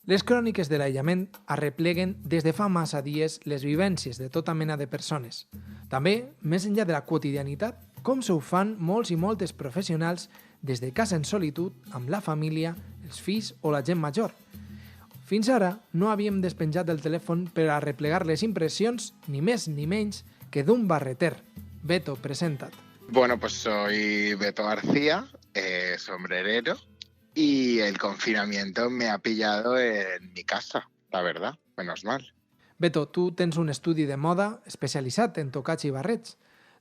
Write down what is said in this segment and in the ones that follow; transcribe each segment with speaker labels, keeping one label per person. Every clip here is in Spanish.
Speaker 1: Les cròniques de l'aïllament arrepleguen des de fa massa dies les vivències de tota mena de persones. També, més enllà de la quotidianitat, com s'ho fan molts i moltes professionals des de casa en solitud, amb la família, els fills o la gent major. Fins ara no havíem despenjat el telèfon per arreplegar les impressions ni més ni menys que d'un barreter. Beto, presenta't.
Speaker 2: Bueno, pues soy Beto García, sombrerero, y el confinamiento me ha pillado en mi casa, la verdad, menos mal.
Speaker 1: Beto, tu tens un estudi de moda especialitzat en tocats i barrets.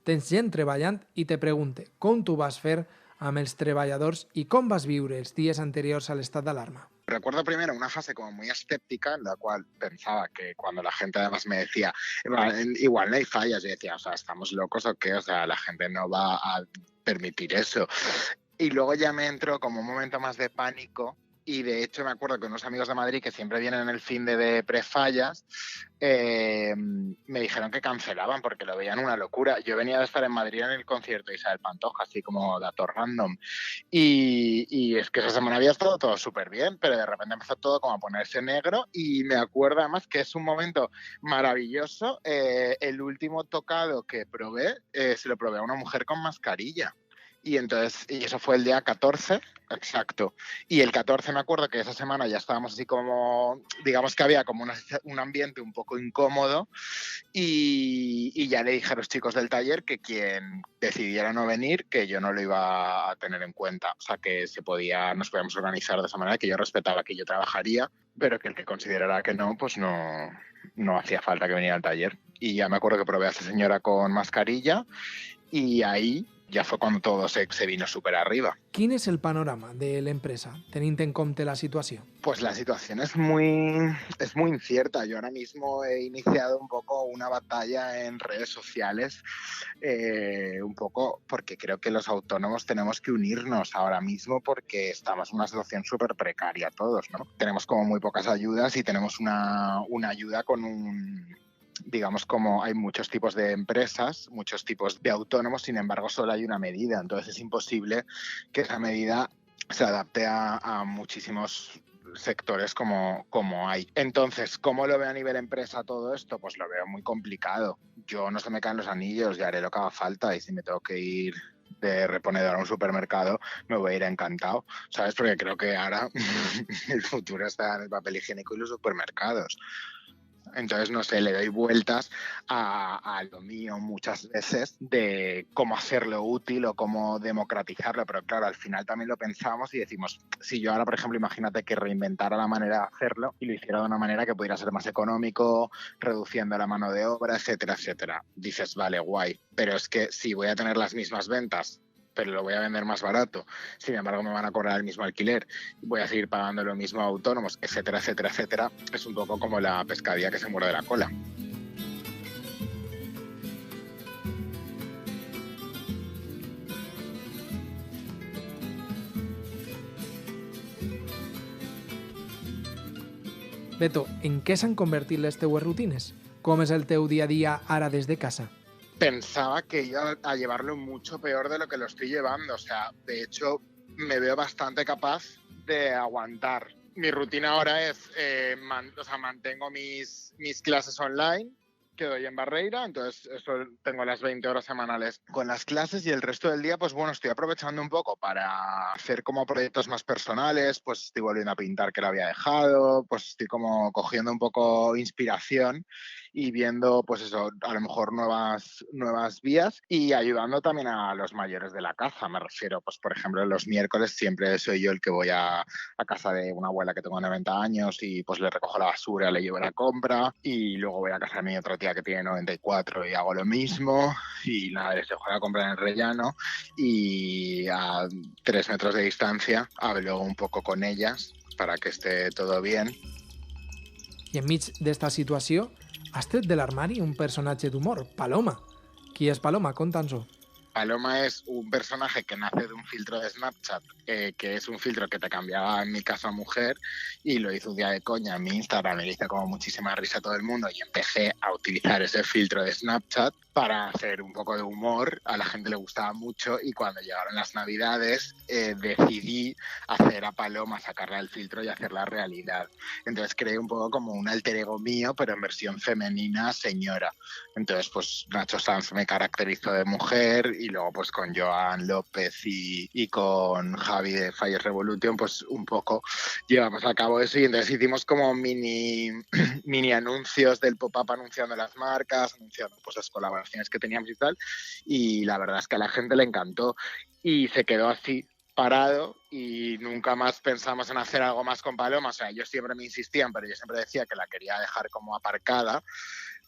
Speaker 1: Tens gent treballant i te pregunte com tu vas fer amb els treballadors i com vas viure els dies anteriors a l'estat d'alarma.
Speaker 2: Recuerdo primero una fase como muy escéptica en la cual pensaba que cuando la gente además me decía, igual no hay fallas, yo decía, o sea, ¿estamos locos o qué? O sea, la gente no va a permitir eso. Y luego ya me entró como un momento más de pánico y de hecho me acuerdo que unos amigos de Madrid que siempre vienen en el fin de prefallas me dijeron que cancelaban porque lo veían una locura. Yo venía de estar en Madrid en el concierto de Isabel Pantoja, así como dato random. Y es que esa semana había estado todo súper bien, pero de repente empezó todo como a ponerse negro y me acuerdo además que es un momento maravilloso. El último tocado que probé, se lo probé a una mujer con mascarilla. Y eso fue el día 14, exacto. Y el 14 me acuerdo que esa semana ya estábamos así como, digamos que había como un ambiente un poco incómodo y ya le dije a los chicos del taller que quien decidiera no venir, que yo no lo iba a tener en cuenta. O sea, que nos podíamos organizar de esa manera, que yo respetaba que yo trabajaría, pero que el que considerara que no, pues no hacía falta que viniera al taller. Y ya me acuerdo que probé a esa señora con mascarilla y ahí ja fue cuando todo se vino súper arriba.
Speaker 1: Quin és el panorama de l'empresa, tenint en compte la situació?
Speaker 2: Pues la situación es muy incierta. Yo ahora mismo he iniciado un poco una batalla en redes sociales, un poco porque creo que los autónomos tenemos que unirnos ahora mismo porque estamos en una situación súper precaria todos, ¿no? Tenemos como muy pocas ayudas y tenemos una ayuda con digamos, como hay muchos tipos de empresas, muchos tipos de autónomos, sin embargo, solo hay una medida. Entonces es imposible que esa medida se adapte a muchísimos sectores como hay. Entonces, ¿cómo lo veo a nivel empresa todo esto? Pues lo veo muy complicado. Yo no se me caen los anillos, ya haré lo que haga falta y si me tengo que ir de reponedor a un supermercado, me voy a ir encantado, ¿sabes? Porque creo que ahora el futuro está en el papel higiénico y los supermercados. Entonces, no sé, le doy vueltas a lo mío muchas veces de cómo hacerlo útil o cómo democratizarlo, pero claro, al final también lo pensamos y decimos, si yo ahora, por ejemplo, imagínate que reinventara la manera de hacerlo y lo hiciera de una manera que pudiera ser más económico, reduciendo la mano de obra, etcétera, etcétera. Dices, vale, guay, pero es que si voy a tener las mismas ventas, pero lo voy a vender más barato, sin embargo me van a cobrar el mismo alquiler, voy a seguir pagando lo mismo a autónomos, etcétera, etcétera, etcétera, es un poco como la pescadilla que se muerde la cola.
Speaker 1: Beto, en què s'han convertit les teues rutines? Com és el teu dia a dia ara des de casa?
Speaker 2: Pensaba que iba a llevarlo mucho peor de lo que lo estoy llevando. O sea, de hecho, me veo bastante capaz de aguantar. Mi rutina ahora es, mantengo mis clases online que doy en Barreira, entonces eso tengo las 20 horas semanales con las clases y el resto del día, pues bueno, estoy aprovechando un poco para hacer como proyectos más personales, pues estoy volviendo a pintar que lo había dejado, pues estoy como cogiendo un poco inspiración y viendo, pues eso, a lo mejor nuevas vías y ayudando también a los mayores de la casa, me refiero, pues por ejemplo, los miércoles siempre soy yo el que voy a casa de una abuela que tengo 90 años y pues le recojo la basura, le llevo la compra y luego voy a casa de mi otra tía que tiene 94 y hago lo mismo y nada, les dejo la compra en el rellano y a 3 metros de distancia hablo un poco con ellas para que esté todo bien.
Speaker 1: I enmig d'esta situació, has tret de l'armari un personatge d'humor, Paloma. Qui és Paloma? Conta'ns-ho.
Speaker 2: Paloma es un personaje que nace de un filtro de Snapchat, que es un filtro que te cambiaba en mi caso a mujer, y lo hice un día de coña en mi Instagram, me hice como muchísima risa a todo el mundo y empecé a utilizar ese filtro de Snapchat para hacer un poco de humor. A la gente le gustaba mucho y cuando llegaron las navidades decidí hacer a Paloma, sacarla del filtro y hacerla realidad. Entonces creé un poco como un alter ego mío, pero en versión femenina señora. Entonces pues Nacho Sanz me caracterizó de mujer y luego pues con Joan López y con Javi de Fire Revolution pues un poco llevamos a cabo eso y entonces hicimos como mini anuncios del pop-up anunciando las marcas, anunciando pues las colaboraciones que teníamos y tal, y la verdad es que a la gente le encantó y se quedó así parado y nunca más pensamos en hacer algo más con Paloma. O sea, ellos siempre me insistían, pero yo siempre decía que la quería dejar como aparcada,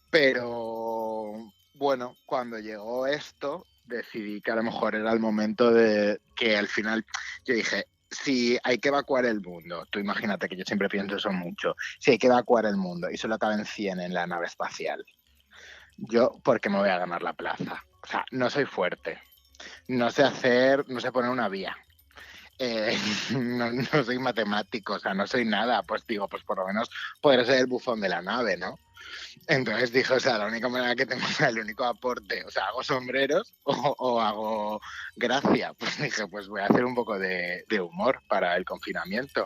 Speaker 2: pero bueno, cuando llegó esto decidí que a lo mejor era el momento de que al final yo dije, si hay que evacuar el mundo, tú imagínate que yo siempre pienso eso mucho, si hay que evacuar el mundo y solo caben 100 en la nave espacial, yo, ¿por qué me voy a ganar la plaza? O sea, no soy fuerte, no sé hacer, no sé poner una vía. No soy matemático, o sea, no soy nada, pues digo, pues por lo menos podré ser el bufón de la nave, ¿no? Entonces dije, o sea, la única manera que tengo, o sea, el único aporte, o sea, hago sombreros o hago gracia. Pues dije, pues voy a hacer un poco de humor para el confinamiento.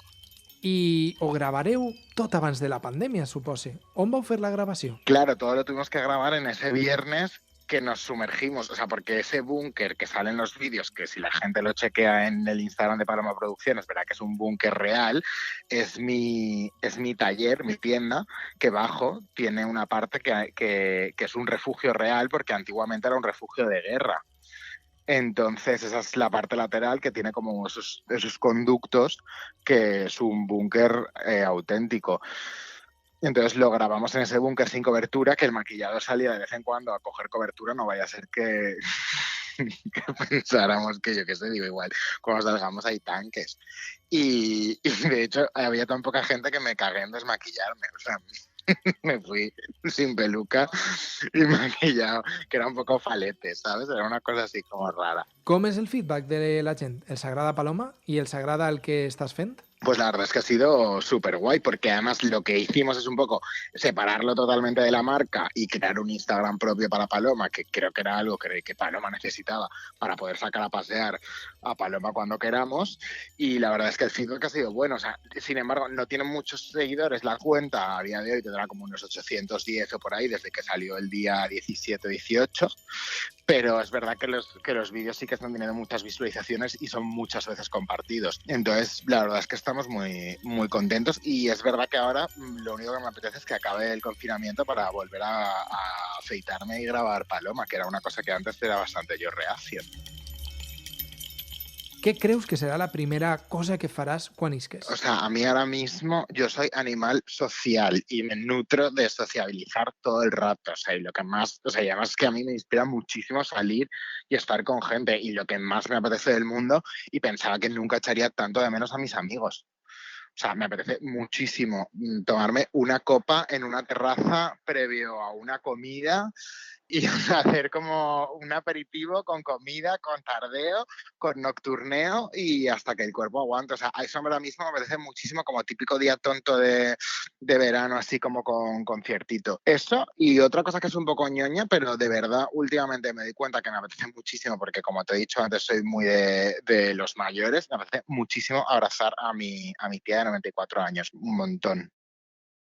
Speaker 1: I ho gravareu tot abans de la pandèmia, supose. On vau fer la gravació?
Speaker 2: Claro, todo lo tuvimos que grabar en ese viernes que nos sumergimos, o sea, porque ese búnker que sale en los vídeos, que si la gente lo chequea en el Instagram de Paloma Producciones, verá que es un búnker real, es mi taller, mi tienda, que bajo tiene una parte que es un refugio real, porque antiguamente era un refugio de guerra. Entonces, esa es la parte lateral que tiene como esos conductos, que es un búnker auténtico. Entonces lo grabamos en ese búnker sin cobertura, que el maquillador salía de vez en cuando a coger cobertura, no vaya a ser que, que pensáramos que yo qué sé, digo igual, cuando salgamos hay tanques. Y de hecho había tan poca gente que me cagué en desmaquillarme, o sea, me fui sin peluca y maquillado, que era un poco falete, ¿sabes? Era una cosa así como rara.
Speaker 1: Com és el feedback de la gent? Els agrada Paloma i els agrada el que estàs fent?
Speaker 2: Pues la verdad es que ha sido súper guay, porque además lo que hicimos es un poco separarlo totalmente de la marca y crear un Instagram propio para Paloma, que creo que era algo que Paloma necesitaba para poder sacar a pasear a Paloma cuando queramos. Y la verdad es que el feedback ha sido bueno. O sea, sin embargo, no tiene muchos seguidores la cuenta. A día de hoy tendrá como unos 810 o por ahí, desde que salió el día 17-18. Pero es verdad que los vídeos sí que están teniendo muchas visualizaciones y son muchas veces compartidos. Entonces, la verdad es que estamos muy, muy contentos y es verdad que ahora lo único que me apetece es que acabe el confinamiento para volver a afeitarme y grabar Paloma, que era una cosa que antes era bastante yo reacio.
Speaker 1: Què creus que serà la primera cosa que faràs quan isques?
Speaker 2: O sea, a mí ahora mismo yo soy animal social y me nutro de sociabilizar todo el rato. O sea, y lo que más, o sea, y además es que a mí me inspira muchísimo salir y estar con gente. Y lo que más me apetece del mundo, y pensaba que nunca echaría tanto de menos a mis amigos. O sea, me apetece muchísimo tomarme una copa en una terraza previo a una comida y hacer como un aperitivo con comida, con tardeo, con nocturneo y hasta que el cuerpo aguante. O sea, a eso ahora mismo me parece muchísimo como típico día tonto de verano, así como con conciertito. Eso y otra cosa que es un poco ñoña, pero de verdad últimamente me di cuenta que me apetece muchísimo, porque como te he dicho antes, soy muy de los mayores, me apetece muchísimo abrazar a mi tía de 94 años, un montón.